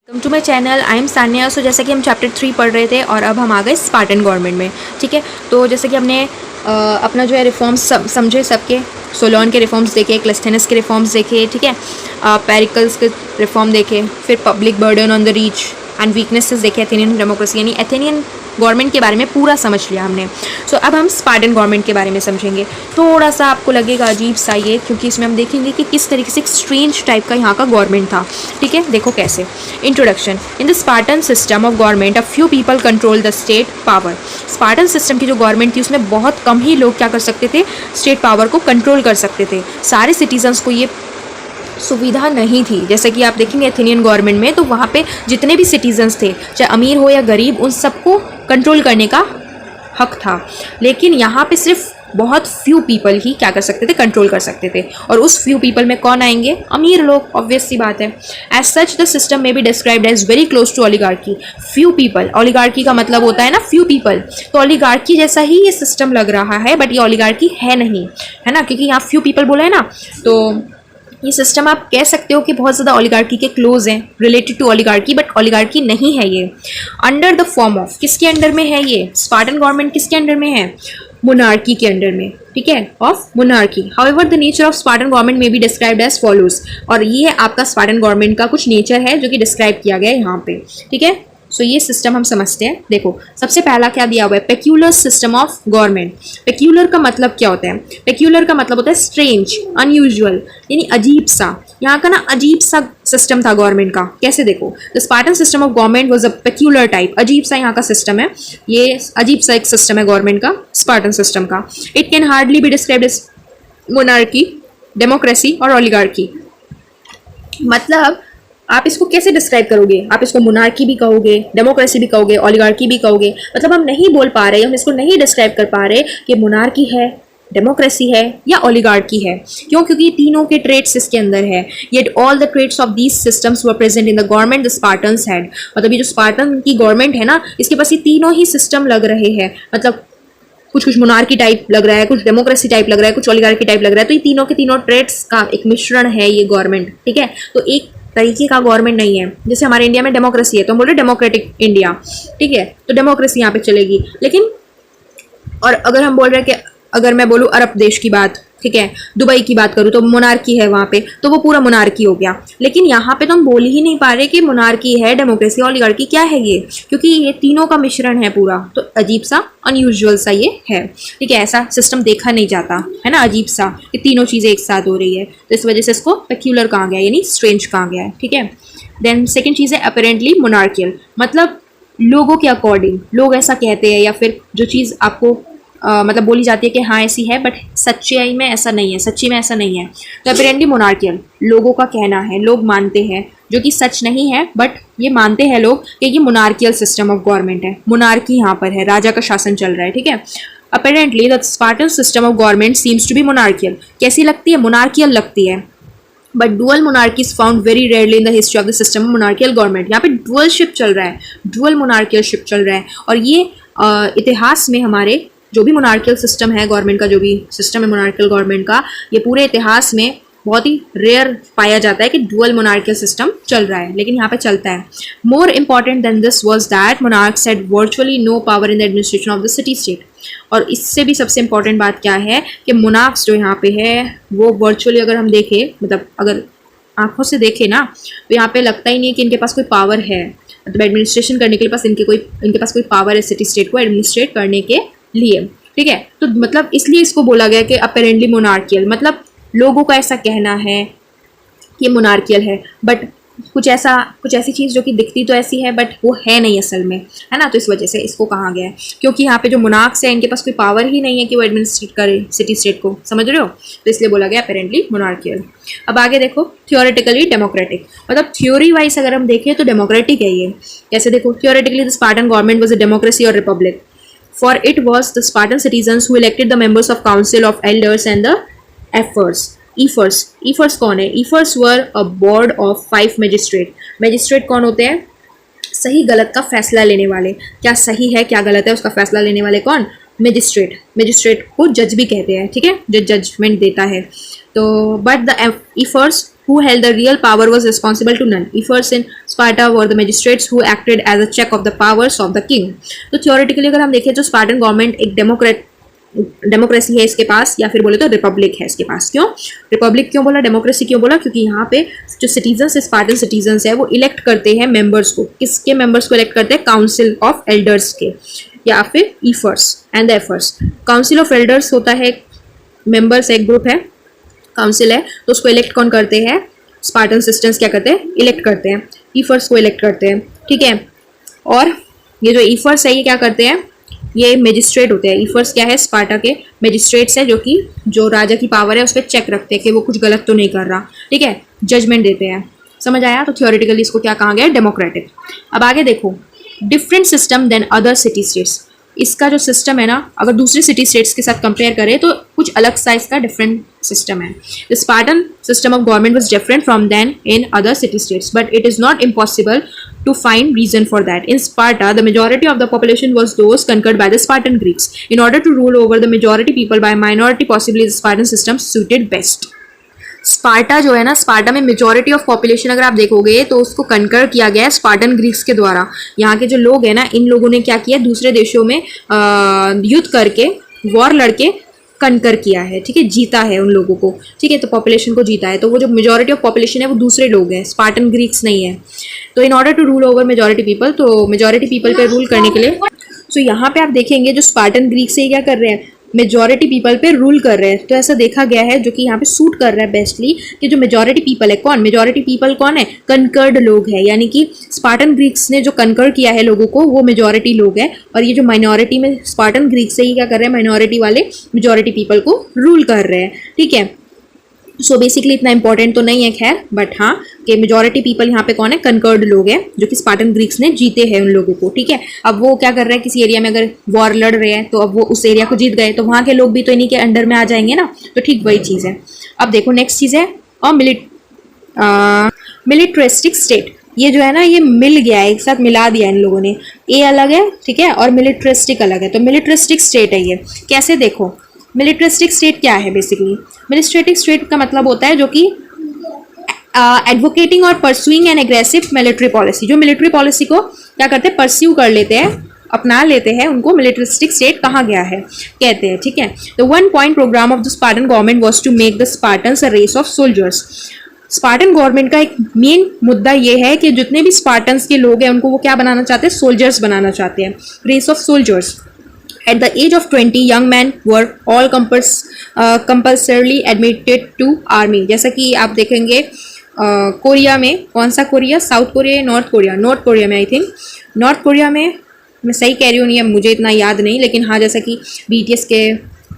Welcome to my channel. I am Sanya. So जैसे कि हम चैप्टर 3 पढ़ रहे थे और अब हम आ गए स्पार्टन गवर्नमेंट में। ठीक है, तो जैसे कि हमने अपना जो है रिफॉर्म्स समझे सबके। सोलोन के रिफॉर्म्स देखे, क्लिस्टेनस के रिफॉर्म्स देखे, ठीक है, पेरिकल्स के रिफॉर्म देखे, फिर public burden on the reach and weaknesses देखे, एथेनियन डेमोक्रेसी यानी एथेनियन गवर्नमेंट के बारे में पूरा समझ लिया हमने। सो अब हम स्पार्टन गवर्नमेंट के बारे में समझेंगे। थोड़ा सा आपको लगेगा अजीब सा ये, क्योंकि इसमें हम देखेंगे कि किस तरीके से एक स्ट्रेंज टाइप का यहाँ का गवर्नमेंट था। ठीक है, देखो कैसे। Introduction. In the Spartan system of government a few people control the state power. Spartan system की जो गवर्नमेंट थी उसमें बहुत कम ही लोग क्या कर सकते थे, स्टेट पावर को कंट्रोल कर सकते थे। सारे सिटीजन्स को ये सुविधा नहीं थी। जैसे कि आप देखेंगे एथेनियन गवर्नमेंट में, तो वहाँ पे जितने भी सिटीजन्स थे, चाहे अमीर हो या गरीब, उन सबको कंट्रोल करने का हक था। लेकिन यहाँ पे सिर्फ बहुत फ्यू पीपल ही क्या कर सकते थे, कंट्रोल कर सकते थे। और उस फ्यू पीपल में कौन आएंगे? अमीर लोग, ऑब्वियस सी बात है। एज सच द सिस्टम में be described as very close to oligarchy. Few people, oligarchy का मतलब होता है ना फ्यू पीपल, तो ओलिगार्की जैसा ही ये सिस्टम लग रहा है, बट ये ओलिगार्की है नहीं, है ना, क्योंकि यहाँ फ्यू पीपल बोला है ना, तो ये सिस्टम आप कह सकते हो कि बहुत ज़्यादा ओलिगार्की के क्लोज हैं, related to oligarchy, but oligarchy नहीं है ये। अंडर द फॉर्म ऑफ, किसके अंडर में है ये स्पार्टन गवर्नमेंट? किसके अंडर में है? मोनार्की के अंडर में। ठीक है, of monarchy. However the nature of Spartan government में बी डिस्क्राइब्ड एज फॉलोज। और ये आपका स्पार्टन गवर्नमेंट का कुछ नेचर है जो कि डिस्क्राइब किया गया है यहाँ पे। ठीक है, सो ये सिस्टम हम समझते हैं। देखो, सबसे पहला क्या दिया हुआ है? Peculiar system of government. Peculiar का मतलब क्या होता है? पेक्यूलर का मतलब होता है स्ट्रेंज, अनयूजुअल, यानी अजीब सा। यहाँ का ना अजीब सा सिस्टम था गवर्नमेंट का। कैसे? देखो, the Spartan system of government was a peculiar type. अजीब सा यहाँ का सिस्टम है, ये अजीब सा एक सिस्टम है गवर्नमेंट का, स्पार्टन सिस्टम का। It can hardly be described as monarchy, democracy और ओलिगार्की। मतलब आप इसको कैसे डिस्क्राइब करोगे? आप इसको मोनार्की भी कहोगे, डेमोक्रेसी भी कहोगे, ओलिगार्की भी कहोगे। मतलब हम नहीं बोल पा रहे, हम इसको नहीं डिस्क्राइब कर पा रहे कि मोनार्की है, डेमोक्रेसी है या ओलिगार्की है। क्यों? क्योंकि तीनों के ट्रेट्स इसके अंदर है। Yet all the traits of these systems were present in the government the Spartans had. मतलब ये जो स्पार्टन की गवर्नमेंट है ना, इसके पास ये तीनों ही सिस्टम लग रहे हैं। मतलब कुछ मोनार्की टाइप लग रहा है, कुछ डेमोक्रेसी टाइप लग रहा है, कुछ ओलिगार्की टाइप लग रहा है। तो ये तीनों के तीनों ट्रेट्स का एक मिश्रण है ये गवर्नमेंट। ठीक है, तो एक तरीके का गवर्नमेंट नहीं है। जैसे हमारे इंडिया में डेमोक्रेसी है तो हम बोल रहे डेमोक्रेटिक इंडिया, ठीक है, तो डेमोक्रेसी यहाँ पे चलेगी। लेकिन और अगर हम बोल रहे हैं कि अगर मैं बोलूँ अरब देश की बात, ठीक है, दुबई की बात करूँ, तो मोनार्की है वहाँ पे, तो वो पूरा मोनार्की हो गया। लेकिन यहाँ पे तो हम बोल ही नहीं पा रहे कि मोनार्की है, डेमोक्रेसी, ओलिगार्की क्या है ये, क्योंकि ये तीनों का मिश्रण है पूरा। तो अजीब सा, अनयूजुअल सा ये है। ठीक है, ऐसा सिस्टम देखा नहीं जाता है ना, अजीब सा, ये तीनों चीज़ें एक साथ हो रही है। तो इस वजह से इसको पेक्यूलर कहा गया, यानी स्ट्रेंज कहा गया है। ठीक है, देन सेकेंड चीज़ है अपेरेंटली मोनार्कियल। मतलब लोगों के अकॉर्डिंग, लोग ऐसा कहते हैं, या फिर जो चीज़ आपको मतलब बोली जाती है कि हाँ ऐसी है, बट सच्चाई में ऐसा नहीं है, सच्ची में ऐसा नहीं है। तो अपेरेंटली मोनार्कियल, लोगों का कहना है, लोग मानते हैं, जो कि सच नहीं है, बट ये मानते हैं लोग कि ये मोनार्कियल सिस्टम ऑफ गवर्नमेंट है। मोनार्की यहाँ पर है, राजा का शासन चल रहा है। ठीक है, apparently the Spartan system of government seems to be monarchial. कैसी लगती है? मोनार्कियल लगती है। But dual monarchy is found very rarely in the history of the system of monarchial government. यहाँ पे डुअल शिप चल रहा है, डुअल मोनार्कियल शिप चल रहा है। और ये इतिहास में हमारे जो भी मोनार्कियल सिस्टम है गवर्नमेंट का, जो भी सिस्टम है मोनार्कियल गवर्नमेंट का, ये पूरे इतिहास में बहुत ही रेयर पाया जाता है कि डुअल मोनार्कियल सिस्टम चल रहा है, लेकिन यहाँ पे चलता है। More important than this was that monarchs had virtually no power in the administration of the city state. और इससे भी सबसे इंपॉर्टेंट बात क्या है कि मोनार्क्स जो यहाँ पे है वो वर्चुअली, अगर हम देखें, मतलब अगर आंखों से देखें ना, तो यहाँ पे लगता ही नहीं है कि इनके पास कोई पावर है, मतलब एडमिनिस्ट्रेशन करने के लिए इनके पास कोई पावर है सिटी स्टेट को एडमिनिस्ट्रेट करने के लिए। ठीक है, तो मतलब इसलिए इसको बोला गया कि अपेरेंटली मोनार्कियल, मतलब लोगों का ऐसा कहना है कि मोनार्कियल है, बट कुछ ऐसी चीज़ जो कि दिखती तो ऐसी है बट वो है नहीं असल में, है ना। तो इस वजह से इसको कहा गया है, क्योंकि यहाँ पे जो मोनार्क्स है इनके पास कोई पावर ही नहीं है कि वो एडमिनिस्ट्रेट करे सिटी स्टेट को, समझ रहे हो, तो इसलिए बोला गया अपेरेंटली मोनार्कियल। अब आगे देखो, थियोरेटिकली डेमोक्रेटिक। मतलब थ्योरी वाइज अगर हम देखें तो डेमोक्रेटिक है ये। कैसे? देखो, theoretically the Spartan government was a democracy और Republic, for it was the Spartan citizens who elected the members of council of elders and the ephors. Ephors कौन है? Ephors were a board of 5 magistrate. Magistrate कौन होते हैं? सही गलत का फैसला लेने वाले। क्या सही है क्या गलत है उसका फैसला लेने वाले कौन? मैजिस्ट्रेट को जज भी कहते हैं। ठीक है, जो जजमेंट देता है। तो but the ephors who held the real power was responsible to none. Ephors in Sparta were the magistrates who acted as a check of the powers of the king. तो theoretically अगर हम देखें तो Spartan government एक democracy है इसके पास, या फिर बोले तो रिपब्लिक है इसके पास। क्यों रिपब्लिक क्यों बोला, डेमोक्रेसी क्यों बोला, क्योंकि यहाँ पे जो सिटीजन्स है, स्पार्टन सिटीजन्स है, वो इलेक्ट करते हैं मेंबर्स को। किसके मेंबर्स को इलेक्ट करते हैं? काउंसिल ऑफ एल्डर्स के, या फिर ephors and the ephors. Council of elders होता है, मेंबर्स एक ग्रुप है, काउंसिल है, तो उसको इलेक्ट कौन करते हैं? स्पार्टन सिस्टम्स क्या करते हैं? इलेक्ट करते हैं, ईफर्स को इलेक्ट करते हैं, ठीक है। और ये जो ईफर्स है ये क्या करते हैं? ये मैजिस्ट्रेट होते हैं। ईफर्स क्या है? स्पार्टा के मैजिस्ट्रेट्स है, जो कि जो राजा की पावर है उस पर चेक रखते हैं कि वो कुछ गलत तो नहीं कर रहा, ठीक है, जजमेंट देते हैं। समझ आया? तो थियोरेटिकली इसको क्या कहा गया? डेमोक्रेटिक। अब आगे देखो, different system than other city states. इसका जो सिस्टम है ना, अगर दूसरे सिटी स्टेट्स के साथ कंपेयर करें तो कुछ अलग सा इसका डिफरेंट सिस्टम है। The Spartan system of government was different from than in other city states, but it is not impossible to find reason for that. In Sparta, the majority of the population was those conquered by the Spartan Greeks. In order to rule over the majority people by minority, possibly the Spartan system suited best. Sparta जो है ना, Sparta में majority of population अगर आप देखोगे तो उसको conquer किया गया है स्पार्टन ग्रीक्स के द्वारा। यहाँ के जो लोग हैं ना, इन लोगों ने क्या किया? दूसरे देशों में युद्ध करके, वॉर लड़के कनकर किया है, ठीक है, जीता है उन लोगों को, ठीक है, तो पॉपुलेशन को जीता है। तो वो जो मेजॉरिटी ऑफ पॉपुलेशन है वो दूसरे लोग हैं, स्पार्टन ग्रीक्स नहीं है। तो in order to rule over majority people, तो मेजॉरिटी पीपल पे रूल करने के लिए, तो यहाँ पे आप देखेंगे जो स्पार्टन ग्रीक्स है क्या कर रहे हैं? मेजॉरिटी पीपल पे रूल कर रहे हैं। तो ऐसा देखा गया है, जो कि यहाँ पे सूट कर रहा है बेस्टली, कि जो मेजॉरिटी पीपल है, कौन मेजॉरिटी पीपल कौन है? कनकर्ड लोग है, यानी कि स्पार्टन ग्रीक्स ने जो कनकर किया है लोगों को, वो मेजॉरिटी लोग है, और ये जो माइनॉरिटी में स्पार्टन ग्रीक्स है, ये क्या कर रहे हैं? माइनॉरिटी वाले मेजॉरिटी पीपल को रूल कर रहे हैं, ठीक है। सो बेसिकली इतना इंपॉर्टेंट तो नहीं है खैर, बट हाँ कि मेजॉरिटी पीपल यहाँ पे कौन है? कनकर्ड लोग हैं, जो कि स्पार्टन ग्रीक्स ने जीते हैं उन लोगों को, ठीक है। अब वो क्या कर रहे हैं? किसी एरिया में अगर वॉर लड़ रहे हैं तो अब वो उस एरिया को जीत गए, तो वहाँ के लोग भी तो इन्हीं के अंडर में आ जाएंगे ना, तो ठीक वही चीज़ है। अब देखो नेक्स्ट चीज़ है, और मिलिट्रिस्टिक स्टेट। ये जो है ना, ये मिल गया है, एक साथ मिला दिया इन लोगों ने, ए अलग है, ठीक है, और मिलिट्रिस्टिक अलग है। तो मिलिट्रिस्टिक स्टेट है ये। कैसे? देखो, मिलिट्रिस्टिक स्टेट क्या है? बेसिकली मिलिट्रिस्टिक स्टेट का मतलब होता है जो कि एडवोकेटिंग और pursuing N aggressive military policy. जो मिलिट्री पॉलिसी को क्या करते हैं? परस्यू कर लेते हैं, अपना लेते हैं, उनको मिलिट्रिस्टिक स्टेट कहा गया है, कहते हैं, ठीक है। The one point program of the Spartan government was to make the Spartans a race of soldiers. Spartan government का एक मेन मुद्दा ये है कि जितने भी स्पार्टन्स के लोग हैं उनको वो क्या बनाना चाहते हैं? सोल्जर्स बनाना चाहते हैं, race of soldiers. At the age of 20, young men were all compulsorily admitted to army. जैसा कि आप देखेंगे कोरिया में, कौन सा कोरिया? साउथ कोरिया या नॉर्थ कोरिया? नॉर्थ कोरिया में, आई थिंक नॉर्थ कोरिया में, मैं सही कह रही हूँ नहीं, है मुझे इतना याद नहीं, लेकिन हाँ जैसा कि BTS के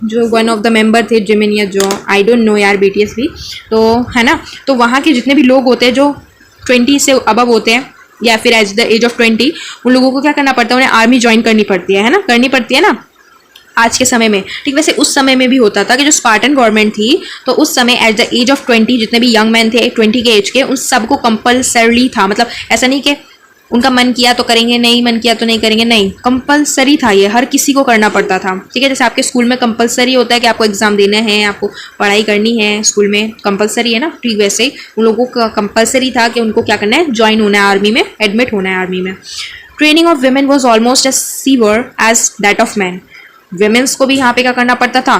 जो वन ऑफ द मेंबर थे, जिमिन या जो, आई डोंट नो यार, BTS भी तो है ना, तो वहाँ के जितने भी लोग होते हैं जो 20 से अबव होते हैं, या फिर एज द एज ऑफ 20, उन लोगों को क्या करना पड़ता है? उन्हें आर्मी ज्वाइन करनी पड़ती है ना, करनी पड़ती है ना आज के समय में, ठीक। वैसे उस समय में भी होता था कि जो स्पार्टन गवर्नमेंट थी, तो उस समय एट द एज ऑफ 20 जितने भी यंग मैन थे 20 के एज के, उन सबको कंपल्सरी था। मतलब ऐसा नहीं कि उनका मन किया तो करेंगे, नहीं मन किया तो नहीं करेंगे, नहीं, कंपल्सरी था ये, हर किसी को करना पड़ता था, ठीक है। जैसे आपके स्कूल में कंपल्सरी होता है कि आपको एग्जाम देने हैं, आपको पढ़ाई करनी है, स्कूल में कंपल्सरी है ना, ठीक वैसे ही उन लोगों का कंपल्सरी था कि उनको क्या करना है? ज्वाइन होना है आर्मी में, एडमिट होना है आर्मी में। Training of women was almost as severe as that of man. Womens को भी यहाँ पे क्या करना पड़ता था?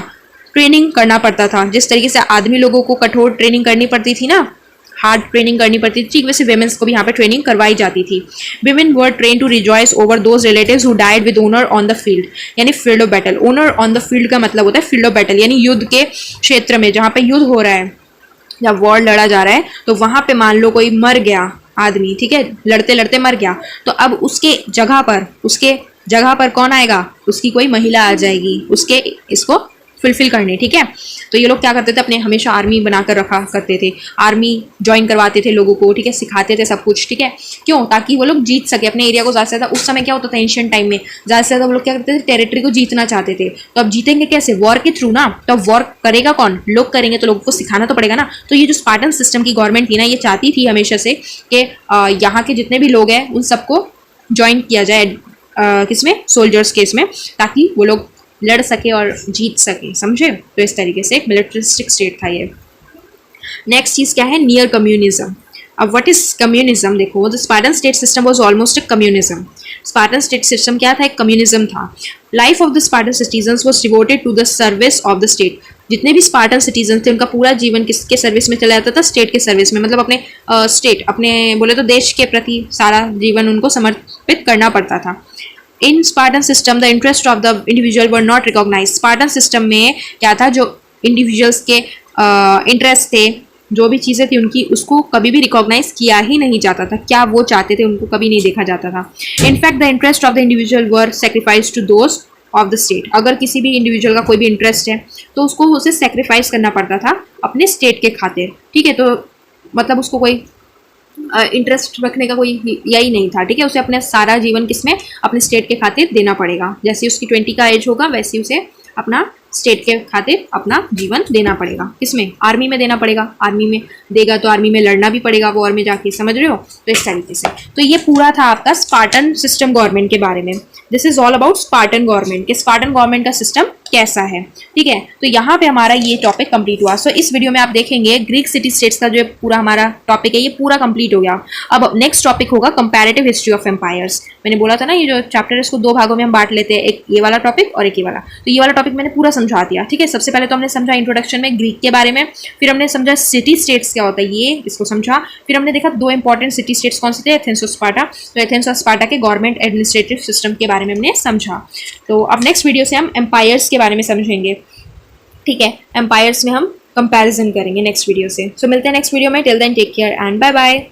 ट्रेनिंग करना पड़ता था। जिस तरीके से आदमी लोगों को कठोर ट्रेनिंग करनी पड़ती थी ना, हार्ड ट्रेनिंग करनी पड़ती थी, ठीक वैसे वुमेन्स को भी यहाँ पे ट्रेनिंग करवाई जाती थी। Women were trained to rejoice over those relatives who died with honour on the field, यानी field of battle. Honour on the field का मतलब होता है फील्ड ऑफ बैटल, यानी युद्ध के क्षेत्र में, जहाँ पे युद्ध हो रहा है, जब वॉर लड़ा जा रहा है, तो वहाँ पे मान लो कोई मर गया आदमी, ठीक है, लड़ते लड़ते मर गया, तो अब उसके जगह पर कौन आएगा? उसकी कोई महिला आ जाएगी उसके इसको फुलफिल करने, ठीक है। तो ये लोग क्या करते थे? अपने हमेशा आर्मी बनाकर रखा करते थे, आर्मी ज्वाइन करवाते थे लोगों को, ठीक है, सिखाते थे सब कुछ, ठीक है। क्यों? ताकि वो लोग जीत सके अपने एरिया को ज़्यादा से ज़्यादा। उस समय क्या होता था एंशिएंट टाइम में, ज़्यादा से ज़्यादा वो लोग क्या करते थे? टेरिटरी को जीतना चाहते थे। तो अब जीतेंगे कैसे? वॉर के थ्रू ना। तो अब वॉर करेगा कौन? लोग करेंगे, तो लोगों को सिखाना तो पड़ेगा ना। तो ये जो स्पार्टन सिस्टम की गवर्नमेंट थी ना, ये चाहती थी हमेशा से कि यहाँ के जितने भी लोग हैं उन सबको ज्वाइन किया जाए किसमें? सोल्जर्स के इसमें, ताकि वो लोग लड़ सके और जीत सके, समझे। तो इस तरीके से एक मिलिट्रिस्टिक स्टेट था ये। नेक्स्ट चीज़ क्या है, नियर कम्युनिज्म। अब व्हाट इज कम्युनिज्म, देखो the Spartan state system was almost a communism. Spartan state system क्या था, एक कम्युनिज्म था। Life of the Spartan citizens was devoted to the service of the state. जितने भी स्पार्टन सिटीजन थे उनका पूरा जीवन किसके सर्विस में चला जाता था, स्टेट के सर्विस में, मतलब अपने स्टेट, अपने बोले तो देश के प्रति सारा जीवन उनको समर्पित करना पड़ता था। In Spartan system the interest of the individual were not recognize. Spartan system में क्या था, जो इंडिविजुअल्स के इंटरेस्ट थे, जो भी चीज़ें थी उनकी, उसको कभी भी रिकॉग्नाइज किया ही नहीं जाता था। क्या वो चाहते थे उनको कभी नहीं देखा जाता था। In fact the interest of the individual were sacrifice to those of the state. अगर किसी भी इंडिविजुअल का कोई भी इंटरेस्ट है तो उसको उसे सेक्रीफाइस करना पड़ता था अपने स्टेट के खातिर, ठीक है। तो मतलब उसको कोई इंटरेस्ट रखने का कोई यही नहीं था, ठीक है। उसे अपना सारा जीवन किसमें, अपने स्टेट के खातिर देना पड़ेगा। जैसे उसकी 20 का एज होगा वैसे उसे अपना स्टेट के खातिर अपना जीवन देना पड़ेगा। किसमें, आर्मी में देना पड़ेगा। आर्मी में देगा तो आर्मी में लड़ना भी पड़ेगा वॉर में जाके, समझ रहे हो। तो इस तरीके से तो ये पूरा था आपका स्पार्टन सिस्टम गवर्नमेंट के बारे में। This is all about Spartan government के स्पार्टन गवर्नमेंट का सिस्टम कैसा है, ठीक है। तो यहाँ पे हमारा ये टॉपिक कंप्लीट हुआ। सो इस वीडियो में आप देखेंगे ग्रीक सिटी स्टेट्स का जो पूरा हमारा टॉपिक है ये पूरा कंप्लीट हो गया। अब नेक्स्ट टॉपिक होगा कंपैरेटिव हिस्ट्री ऑफ एम्पायर्स। मैंने बोला था ना ये जो चैप्टर है इसको दो भागों में हम बांट लेते हैं, एक ये वाला टॉपिक और एक ये वाला। तो ये वाला टॉपिक मैंने पूरा समझा दिया, ठीक है। सबसे पहले तो हमने समझा इंट्रोडक्शन में ग्रीक के बारे में, फिर हमने समझा सिटी स्टेट्स क्या होता है ये, इसको समझा। फिर हमने देखा दो इंपॉर्टेंट सिटी स्टेट्स कौन से थे, एथेंस और स्पार्टा। तो एथेंस और स्पार्टा के गवर्नमेंट एडमिनिस्ट्रेटिव सिस्टम के बारे में हमने समझा। तो अब नेक्स्ट वीडियो से हम एम्पायर्स के बारे में समझेंगे, ठीक है। एम्पायर्स में हम कंपैरिजन करेंगे नेक्स्ट वीडियो से। सो मिलते हैं नेक्स्ट वीडियो में। Till then take care and bye bye.